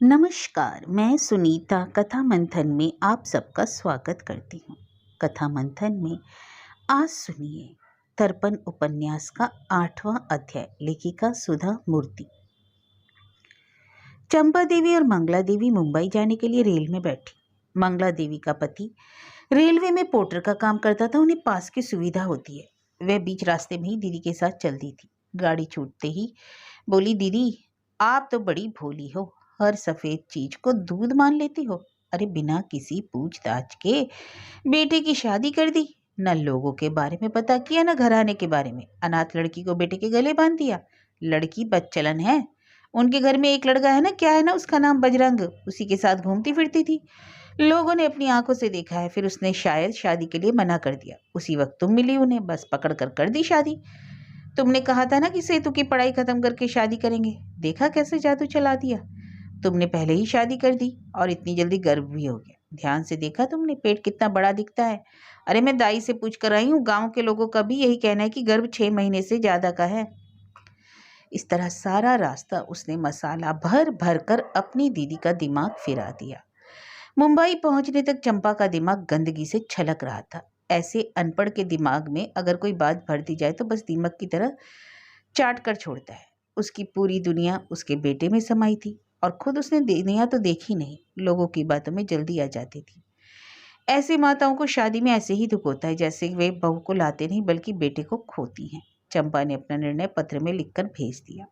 नमस्कार, मैं सुनीता कथा मंथन में आप सबका स्वागत करती हूँ। कथा मंथन में आज सुनिए तर्पण उपन्यास का 8वां अध्याय। लेखिका सुधा मूर्ति। चंपा देवी और मंगला देवी मुंबई जाने के लिए रेल में बैठी। मंगला देवी का पति रेलवे में पोर्टर का काम करता था, उन्हें पास की सुविधा होती है। वह बीच रास्ते में ही दीदी के साथ चलती थी। गाड़ी छूटते ही बोली, दीदी आप तो बड़ी भोली हो, हर सफेद चीज को दूध मान लेती हो। अरे बिना किसी पूछताछ के बेटे की शादी कर दी, न लोगों के बारे में पता किया न घराने के बारे में। अनाथ लड़की को बेटे के गले बांध दिया। लड़की बदचलन है, उनके घर में एक लड़का है ना, क्या है ना उसका नाम, बजरंग, उसी के साथ घूमती फिरती थी। लोगों ने अपनी आंखों से देखा है। फिर उसने शायद शादी के लिए मना कर दिया। उसी वक्त तुम मिली उन्हें, बस पकड़ कर दी शादी। तुमने कहा था ना कि सेतु की पढ़ाई खत्म करके शादी करेंगे, देखा कैसे जादू चला दिया। तुमने पहले ही शादी कर दी और इतनी जल्दी गर्भ भी हो गया। ध्यान से देखा तुमने, पेट कितना बड़ा दिखता है। अरे मैं दाई से पूछ कर आई हूँ, गांव के लोगों का भी यही कहना है कि गर्भ 6 महीने से ज्यादा का है। इस तरह सारा रास्ता उसने मसाला भर भर कर अपनी दीदी का दिमाग फिरा दिया। मुंबई पहुंचने तक चंपा का दिमाग गंदगी से छलक रहा था। ऐसे अनपढ़ के दिमाग में अगर कोई बात भर दी जाए तो बस दीमक की तरह चाट कर छोड़ता है। उसकी पूरी दुनिया उसके बेटे में समाई थी और खुद उसने दुनिया तो देखी नहीं, लोगों की बातों में जल्दी आ जाती थी। ऐसी माताओं को शादी में ऐसे ही दुख होता है जैसे वे बहू को लाते नहीं बल्कि बेटे को खोती हैं। चंपा ने अपना निर्णय पत्र में लिखकर भेज दिया।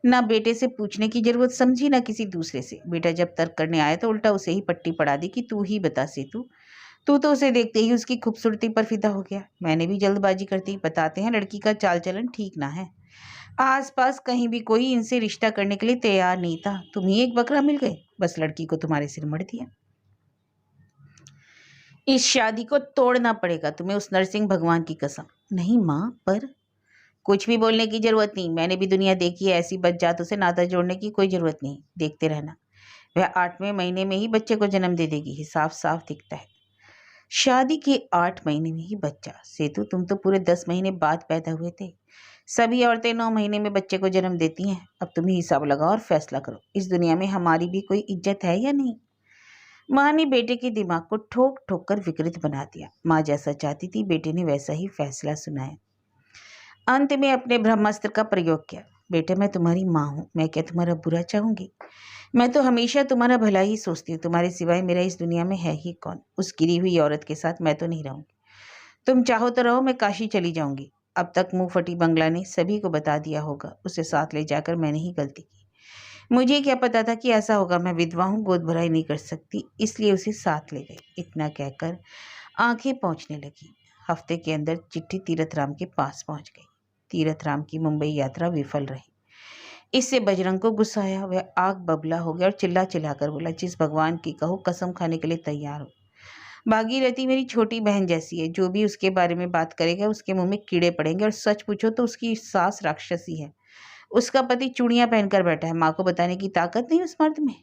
ना बेटे से पूछने की जरूरत समझी, ना किसी दूसरे से। बेटा जब तर्क करने आया तो उल्टा उसे ही पट्टी पड़ा दी कि तू ही बता सेतु, तू तो उसे देखते ही उसकी खूबसूरती पर फिदा हो गया। मैंने भी जल्दबाजी करती, बताते हैं लड़की का चाल चलन ठीक ना है। आसपास कहीं भी कोई इनसे रिश्ता करने के लिए तैयार नहीं था। तुम ही एक बकरा मिल गए, बस लड़की को तुम्हारे सिर मढ़ दिया। इस शादी को तोड़ना पड़ेगा तुम्हें, उस नरसिंह भगवान की कसम। नहीं माँ, पर कुछ भी बोलने की जरूरत नहीं। मैंने भी दुनिया देखी है, ऐसी बदजातों से नाता जोड़ने की कोई जरूरत नहीं। देखते रहना, वह 8वें महीने में ही बच्चे को जन्म दे देगी। हिसाब साफ दिखता है। शादी के 8 महीने में ही बच्चा? सेतु तुम तो पूरे 10 महीने बाद पैदा हुए थे। सभी औरतें 9 महीने में बच्चे को जन्म देती हैं। अब तुम ही हिसाब लगाओ और फैसला करो, इस दुनिया में हमारी भी कोई इज्जत है या नहीं। माँ ने बेटे के दिमाग को ठोक ठोक कर विकृत बना दिया। माँ जैसा चाहती थी बेटे ने वैसा ही फैसला सुनाया। अंत में अपने ब्रह्मास्त्र का प्रयोग किया। बेटे मैं तुम्हारी माँ हूँ, मैं क्या तुम्हारा बुरा चाहूंगी? मैं तो हमेशा तुम्हारा भला ही सोचती हूँ। तुम्हारे सिवाय मेरा इस दुनिया में है ही कौन? उस गिरी हुई औरत के साथ मैं तो नहीं रहूंगी। तुम चाहो तो रहो, मैं काशी चली जाऊंगी। अब तक मुंह फटी बंगला ने सभी को बता दिया होगा। उसे साथ ले जाकर मैंने ही गलती की। मुझे क्या पता था कि ऐसा होगा। मैं विधवा हूँ, गोद भराई नहीं कर सकती, इसलिए उसे साथ ले गई। इतना कहकर आंखें पहुंचने लगी। हफ्ते के अंदर चिट्ठी तीरथ राम के पास पहुंच गई। तीरथ राम की मुंबई यात्रा विफल रही। इससे बजरंग को गुस्सा आया। वह आग बबला हो गया और चिल्ला चिल्ला कर बोला, जिस भगवान की कहो कसम खाने के लिए तैयार हो। भागीरथी मेरी छोटी बहन जैसी है, जो भी उसके बारे में बात करेगा उसके मुंह में कीड़े पड़ेंगे। और सच पूछो तो उसकी सास राक्षसी है। उसका पति चूड़ियां पहनकर बैठा है। माँ को बताने की ताकत नहीं उस मर्द में।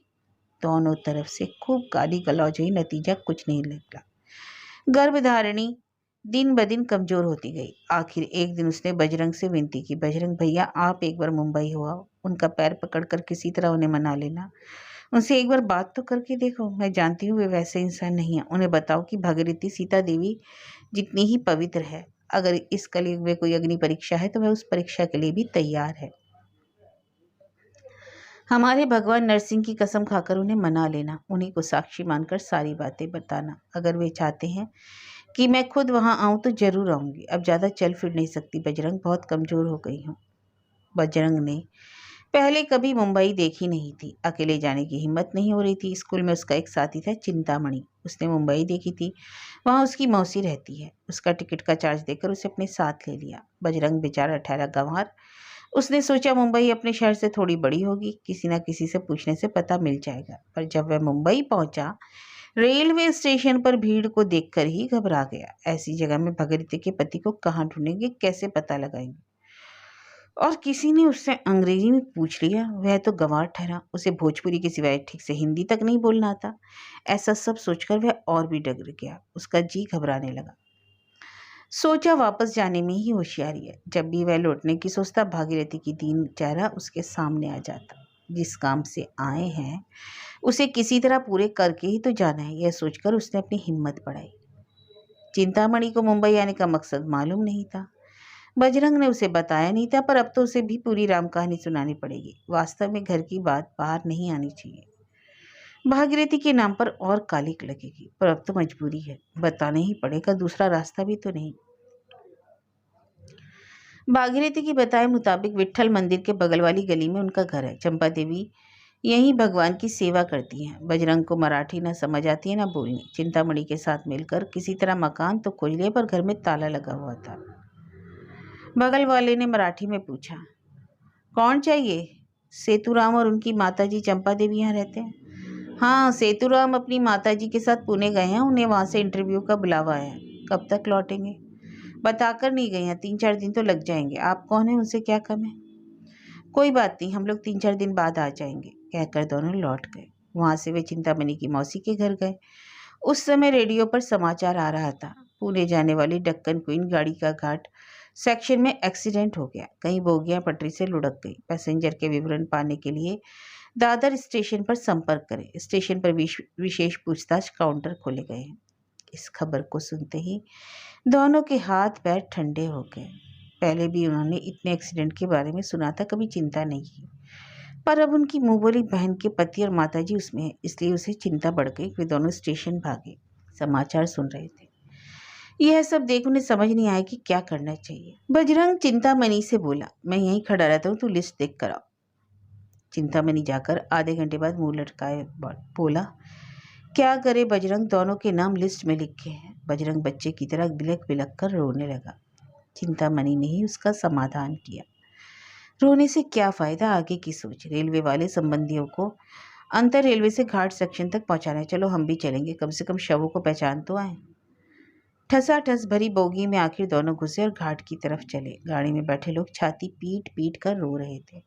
दोनों तरफ से खूब गाली गलौज हुई, नतीजा कुछ नहीं निकला। गर्भधारिणी दिन ब दिन कमजोर होती गई। आखिर एक दिन उसने बजरंग से विनती की, बजरंग भैया आप एक बार मुंबई हो आओ। उनका पैर पकड़कर किसी तरह उन्हें मना लेना। उनसे एक बार बात तो करके देखो। मैं जानती हूँ वे वैसे इंसान नहीं है। उन्हें बताओ कि भागीरथी सीता देवी जितनी ही पवित्र है। अगर इस कलयुग में कोई अग्नि परीक्षा है तो वह उस परीक्षा के लिए भी तैयार है। हमारे भगवान नरसिंह की कसम खाकर उन्हें मना लेना। उन्हीं को साक्षी मानकर सारी बातें बताना। अगर वे चाहते हैं कि मैं खुद वहां आऊं तो जरूर आऊंगी। अब ज्यादा चल फिर नहीं सकती बजरंग, बहुत कमजोर हो गई हूँ। बजरंग ने पहले कभी मुंबई देखी नहीं थी। अकेले जाने की हिम्मत नहीं हो रही थी। स्कूल में उसका एक साथी था चिंतामणि, उसने मुंबई देखी थी। वहाँ उसकी मौसी रहती है। उसका टिकट का चार्ज देकर उसे अपने साथ ले लिया। बजरंग बेचारा ठहरा गंवार। उसने सोचा मुंबई अपने शहर से थोड़ी बड़ी होगी, किसी न किसी से पूछने से पता मिल जाएगा। पर जब वह मुंबई पहुंचा, रेलवे स्टेशन पर भीड़ को देखकर ही घबरा गया। ऐसी जगह में भागीरथी के पति को कहाँ ढूंढेंगे, कैसे पता लगाएंगे? और किसी ने उससे अंग्रेजी में पूछ लिया। वह तो गंवार ठहरा। उसे भोजपुरी के सिवाय ठीक से हिंदी तक नहीं बोलना आता। ऐसा सब सोचकर वह और भी डर गया। उसका जी घबराने लगा। सोचा वापस जाने में ही होशियारी है। जब भी वह लौटने की सोचता भागीरथी की दीन चेहरा उसके सामने आ जाता। जिस काम से आए हैं उसे किसी तरह पूरे करके ही तो जाना है, यह सोचकर उसने अपनी हिम्मत बढ़ाई। चिंतामणि को मुंबई आने का मकसद मालूम नहीं था। बजरंग ने उसे बताया नहीं था, पर अब तो उसे भी पूरी राम कहानी सुनानी पड़ेगी। वास्तव में घर की बात बाहर नहीं आनी चाहिए। भागीरथी के नाम पर और कालिक लगेगी, पर अब तो मजबूरी है, बताना ही पड़ेगा, दूसरा रास्ता भी तो नहीं। भागीरथी की बताए मुताबिक विट्ठल मंदिर के बगल वाली गली में उनका घर है। चंपा देवी यहीं भगवान की सेवा करती हैं। बजरंग को मराठी न समझ आती है न बोलनी। चिंतामणि के साथ मिलकर किसी तरह मकान तो खोज लिया, पर घर में ताला लगा हुआ था। बगल वाले ने मराठी में पूछा, कौन चाहिए? सेतुराम और उनकी माताजी चंपा देवी यहाँ रहते हैं? हाँ, सेतुराम अपनी माताजी के साथ पुणे गए हैं, उन्हें वहाँ से इंटरव्यू का बुलावा आया है। कब तक लौटेंगे? बताकर नहीं गए हैं, 3-4 दिन तो लग जाएंगे। आप कौन है, उनसे क्या कम है? कोई बात नहीं, हम लोग 3-4 दिन बाद आ जाएंगे, कहकर दोनों लौट गए। वहां से वे चिंतामणि की मौसी के घर गए। उस समय रेडियो पर समाचार आ रहा था, पुणे जाने वाली डक्कन क्वीन गाड़ी का घाट सेक्शन में एक्सीडेंट हो गया। कई बोगियां पटरी से लुढ़क गई। पैसेंजर के विवरण पाने के लिए दादर स्टेशन पर संपर्क करें। स्टेशन पर विशेष पूछताछ काउंटर खोले गए हैं। इस खबर को सुनते ही दोनों के हाथ पैर ठंडे हो गए। पहले भी उन्होंने इतने एक्सीडेंट के बारे में सुना था, कभी चिंता नहीं की, पर अब उनकी मुंह बोली बहन के पति और माताजी उसमें है, इसलिए उसे चिंता बढ़ गई। वे दोनों स्टेशन भागे, समाचार सुन रहे थे। यह सब देख उन्हें समझ नहीं आया कि क्या करना चाहिए। बजरंग चिंतामणि से बोला, मैं यहीं खड़ा रहता हूँ, तू लिस्ट देख कर आओ। चिंतामणि जाकर आधे घंटे बाद मुंह लटकाए बोला, क्या करे बजरंग, दोनों के नाम लिस्ट में लिखे हैं। बजरंग बच्चे की तरह बिलक बिलक कर रोने लगा। चिंतामणि ने ही उसका समाधान किया। रोने से क्या फायदा, आगे की सोच। रेलवे वाले संबंधियों को अंतर रेलवे से घाट सेक्शन तक पहुंचाना है। चलो हम भी चलेंगे, कम से कम शवों को पहचान तो आए। ठसाठस भरी बोगी में आखिर दोनों घुसे और घाट की तरफ चले। गाड़ी में बैठे लोग छाती पीट पीट कर रो रहे थे।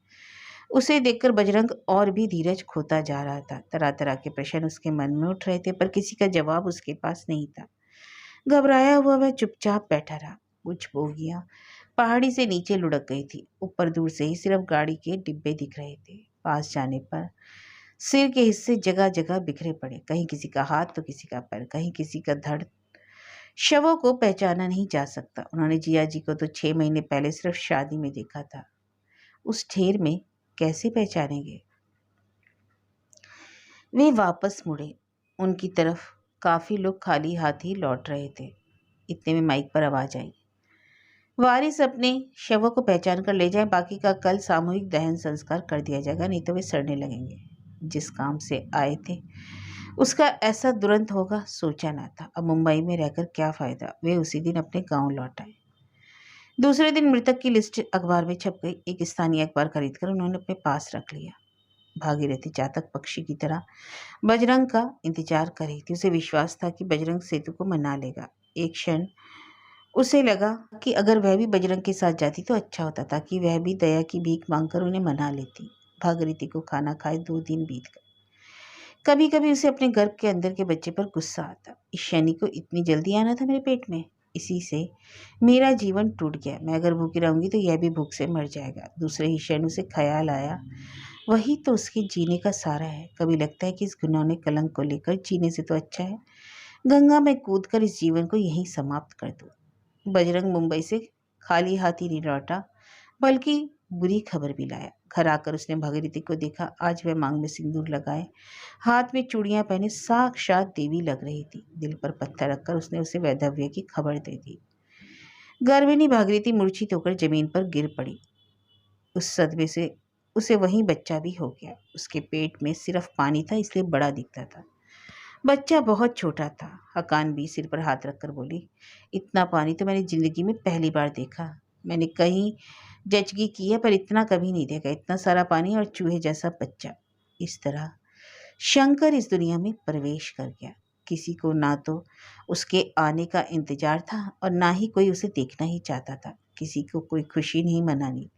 उसे देखकर बजरंग और भी धीरज खोता जा रहा था। तरह तरह के प्रश्न उसके मन में उठ रहे थे, पर किसी का जवाब उसके पास नहीं था। घबराया हुआ वह चुपचाप बैठा रहा। कुछ बोगियां पहाड़ी से नीचे लुढ़क गई थी। ऊपर दूर से ही सिर्फ गाड़ी के डिब्बे दिख रहे थे। पास जाने पर सिर के हिस्से जगह जगह बिखरे पड़े, कहीं किसी का हाथ तो किसी का पैर, कहीं किसी का धड़। शवों को पहचाना नहीं जा सकता। उन्होंने जिया जी को तो 6 महीने पहले सिर्फ शादी में देखा था, उस ढेर में कैसे पहचानेंगे? वे वापस मुड़े। उनकी तरफ काफी लोग खाली हाथ ही लौट रहे थे। इतने में माइक पर आवाज आई, वारिस अपने शवों को पहचान कर ले जाएं, बाकी का कल सामूहिक दहन संस्कार कर दिया जाएगा, नहीं तो वे सड़ने लगेंगे। जिस काम से आए थे उसका ऐसा दुरंत होगा सोचा ना था। अब मुंबई में रहकर क्या फायदा। वे उसी दिन अपने गांव लौट आए। दूसरे दिन मृतक की लिस्ट अखबार में छप गई। एक स्थानीय अखबार खरीदकर उन्होंने अपने पास रख लिया। भागीरथी चातक पक्षी की तरह बजरंग का इंतजार कर रही थी। उसे विश्वास था कि बजरंग सेतु को मना लेगा। एक क्षण उसे लगा कि अगर वह भी बजरंग के साथ जाती तो अच्छा होता, ताकि वह भी दया की भीख मांगकर उन्हें मना लेती। भागीरथी को खाना खाए 2 दिन बीत गए। कभी कभी उसे अपने गर्भ के अंदर के बच्चे पर गुस्सा आता। इस शनि को इतनी जल्दी आना था मेरे पेट में, इसी से मेरा जीवन टूट गया। मैं अगर भूखी रहूंगी तो यह भी भूख से मर जाएगा। दूसरे ही क्षण उसे ख्याल आया, वही तो उसके जीने का सारा है। कभी लगता है कि इस घिनौने कलंक को लेकर जीने से तो अच्छा है गंगा में कूदकर इस जीवन को यहीं समाप्त कर दूं। बजरंग मुंबई से खाली हाथ ही नहीं लौटा, बल्कि बुरी खबर भी लाया। घर आकर उसने भागीरथी को देखा। आज वह मांग में सिंदूर लगाए, हाथ में चूड़ियां पहने साक्षात देवी लग रही थी। दिल पर पत्थर रखकर उसने उसे वैधव्य की खबर दे दी। गर्भिणी भागीरथी मूर्छित होकर जमीन पर गिर पड़ी। उस सदमे से उसे वहीं बच्चा भी हो गया। उसके पेट में सिर्फ पानी था, इसलिए बड़ा दिखता था। बच्चा बहुत छोटा था। हकान भी सिर पर हाथ रखकर बोली, इतना पानी तो मैंने जिंदगी में पहली बार देखा। मैंने कहीं जचगी की है, पर इतना कभी नहीं देखा। इतना सारा पानी और चूहे जैसा बच्चा। इस तरह शंकर इस दुनिया में प्रवेश कर गया। किसी को ना तो उसके आने का इंतजार था और ना ही कोई उसे देखना ही चाहता था। किसी को कोई खुशी नहीं मनानी,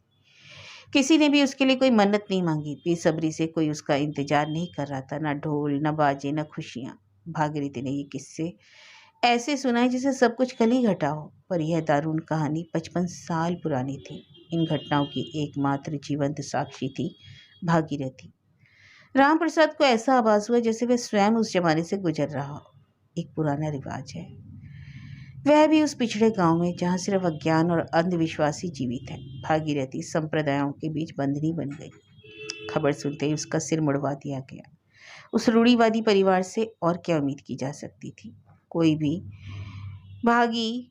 किसी ने भी उसके लिए कोई मन्नत नहीं मांगी। बेसब्री से कोई उसका इंतजार नहीं कर रहा था। ना ढोल, ना बाजे, ना खुशियाँ। भागीरथी ने ये किस्से ऐसे सुनाए जैसे सब कुछ कल ही घटा हो, पर यह दारुण कहानी 55 साल पुरानी थी। इन घटनाओं की एकमात्र जीवंत साक्षी थी भागीरथी। राम प्रसाद को ऐसा आभास हुआ जैसे वह स्वयं उस जमाने से गुजर रहा हो। एक पुराना रिवाज है, वह भी उस पिछड़े गांव में जहां सिर्फ अज्ञान और अंधविश्वासी जीवित है। भागीरथी संप्रदायों के बीच बंधनी बन गई। खबर सुनते ही उसका सिर मुड़वा दिया गया। उस रूढ़िवादी परिवार से और क्या उम्मीद की जा सकती थी। कोई भी भागी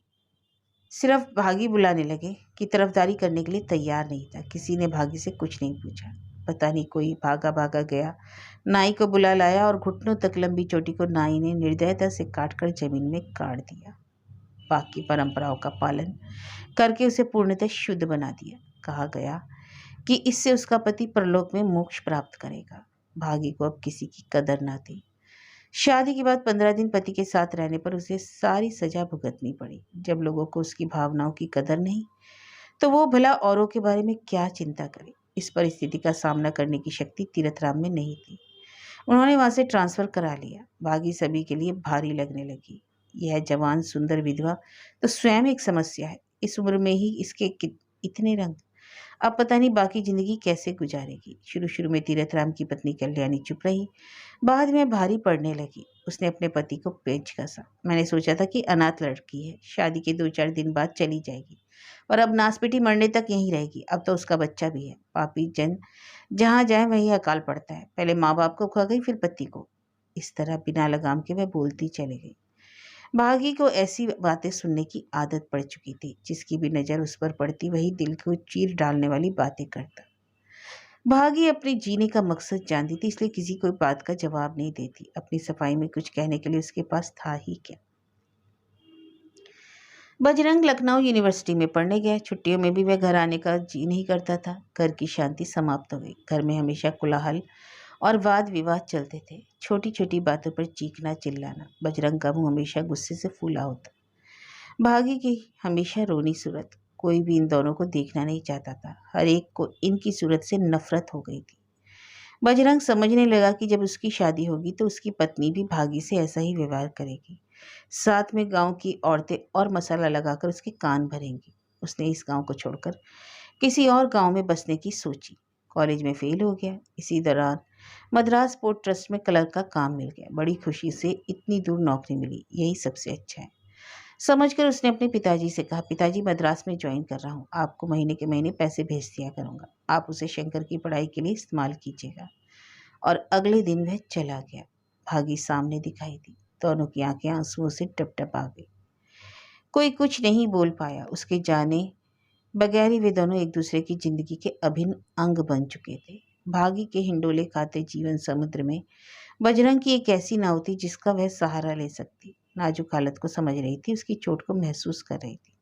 सिर्फ भागी बुलाने लगे कि तरफदारी करने के लिए तैयार नहीं था। किसी ने भागी से कुछ नहीं पूछा। पता नहीं कोई भागा भागा गया, नाई को बुला लाया और घुटनों तक लंबी चोटी को नाई ने निर्दयता से काटकर जमीन में गाड़ दिया। बाकी परंपराओं का पालन करके उसे पूर्णतः शुद्ध बना दिया। कहा गया कि इससे उसका पति परलोक में मोक्ष प्राप्त करेगा। भागी को अब किसी की कदर न थी। शादी के बाद 15 दिन पति के साथ रहने पर उसे सारी सजा भुगतनी पड़ी। जब लोगों को उसकी भावनाओं की कदर नहीं, तो वो भला औरों के बारे में क्या चिंता करे। इस परिस्थिति का सामना करने की शक्ति तीरथराम में नहीं थी। उन्होंने वहां से ट्रांसफर करा लिया। भागी सभी के लिए भारी लगने लगी। यह जवान सुंदर विधवा तो स्वयं एक समस्या है। इस उम्र में ही इसके इतने रंग। अब पता नहीं बाकी जिंदगी कैसे गुजारेगी। शुरू शुरू में तीरथराम की पत्नी कल्याणी चुप रही, बाद में भारी पड़ने लगी। उसने अपने पति को पेच कसा। मैंने सोचा था कि अनाथ लड़की है, शादी के 2-4 दिन बाद चली जाएगी और अब नासपीटी मरने तक यहीं रहेगी। अब तो उसका बच्चा भी है। पापी जन जहाँ जाए वहीं अकाल पड़ता है। पहले माँ बाप को खा गई, फिर पति को। इस तरह बिना लगाम के वह बोलती चली गई। भागी को ऐसी बातें सुनने की आदत पड़ चुकी थी। जिसकी भी नज़र उस पर पड़ती वही दिल को चीर डालने वाली बातें करता। भागी अपने जीने का मकसद जानती थी, इसलिए किसी कोई बात का जवाब नहीं देती। अपनी सफाई में कुछ कहने के लिए उसके पास था ही क्या। बजरंग लखनऊ यूनिवर्सिटी में पढ़ने गया। छुट्टियों में भी वह घर आने का जी नहीं करता था। घर की शांति समाप्त हो गई। घर में हमेशा कोलाहल और वाद विवाद चलते थे। छोटी छोटी बातों पर चीखना चिल्लाना। बजरंग का मुंह हमेशा गुस्से से फूला होता। भागी की हमेशा रोनी सूरत। कोई भी इन दोनों को देखना नहीं चाहता था। हर एक को इनकी सूरत से नफरत हो गई थी। बजरंग समझने लगा कि जब उसकी शादी होगी तो उसकी पत्नी भी भागी से ऐसा ही व्यवहार करेगी। साथ में गांव की औरतें और मसाला लगाकर उसके कान भरेंगी। उसने इस गांव को छोड़कर किसी और गांव में बसने की सोची। कॉलेज में फेल हो गया। इसी दौरान मद्रास पोर्ट ट्रस्ट में क्लर्क का काम मिल गया। बड़ी खुशी से इतनी दूर नौकरी मिली, यही सबसे अच्छा है समझकर उसने अपने पिताजी से कहा, पिताजी मद्रास में ज्वाइन कर रहा हूँ, आपको महीने के महीने पैसे भेज दिया करूँगा, आप उसे शंकर की पढ़ाई के लिए इस्तेमाल कीजिएगा। और अगले दिन वह चला गया। भागी सामने दिखाई दी। दोनों की आंखें आंसुओं से टपटपा गई। कोई कुछ नहीं बोल पाया। उसके जाने बगैर ही वे दोनों एक दूसरे की जिंदगी के अभिन्न अंग बन चुके थे। भागी के हिंडोले खाते जीवन समुद्र में बजरंग की एक ऐसी नाव थी जिसका वह सहारा ले सकती। नाजुक हालत को समझ रही थी, उसकी चोट को महसूस कर रही थी।